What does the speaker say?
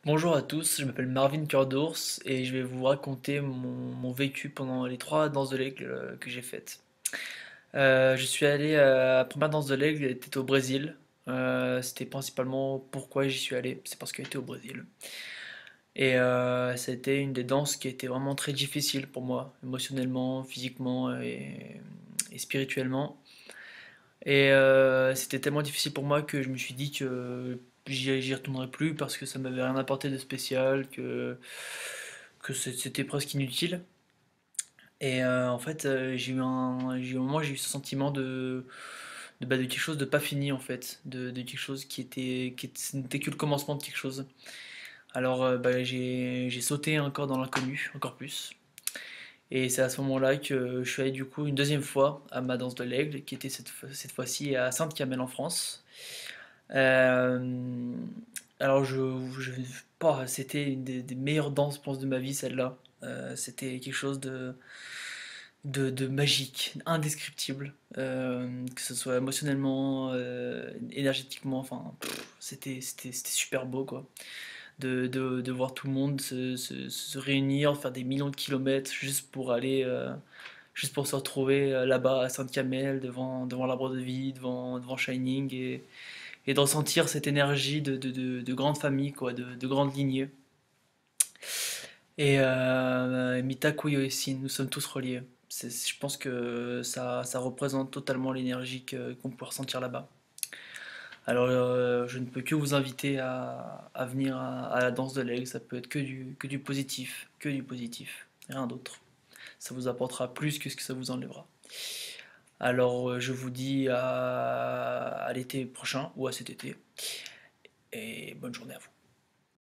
Bonjour à tous, je m'appelle Marvin Cœur d'Ours et je vais vous raconter mon vécu pendant les trois danses de l'aigle que j'ai faites. Je suis allé à la première danse de l'aigle, elle était au Brésil. C'était principalement pourquoi j'y suis allé, c'est parce qu'elle était au Brésil. Et c'était une des danses qui était vraiment très difficile pour moi, émotionnellement, physiquement et spirituellement. Et c'était tellement difficile pour moi que je me suis dit que j'y retournerai plus parce que ça m'avait rien apporté de spécial, que c'était presque inutile. Et en fait, j'ai eu un moment, j'ai eu ce sentiment de quelque chose de pas fini en fait, de quelque chose ce n'était que le commencement de quelque chose. Alors j'ai sauté encore dans l'inconnu, encore plus. Et c'est à ce moment-là que je suis allé du coup une deuxième fois à ma danse de l'aigle, qui était cette fois-ci à Sainte-Camelle en France. Euh, alors c'était une des meilleures danses, je pense, de ma vie, celle-là. C'était quelque chose de magique, indescriptible, que ce soit émotionnellement, énergétiquement, enfin, c'était super beau, quoi. De voir tout le monde se réunir, faire des millions de kilomètres juste pour se retrouver là-bas à Sainte-Camelle, devant l'Arbre de Vie, devant Shining, et de ressentir cette énergie de grande famille, quoi, de grande lignée. Et Mitakuyo Oisin, nous sommes tous reliés. Je pense que ça représente totalement l'énergie qu'on peut ressentir là-bas. Alors, je ne peux que vous inviter à venir à la danse de l'aigle. Ça peut être que du positif, que du positif, rien d'autre. Ça vous apportera plus que ce que ça vous enlèvera. Alors, je vous dis à l'été prochain ou à cet été, et bonne journée à vous.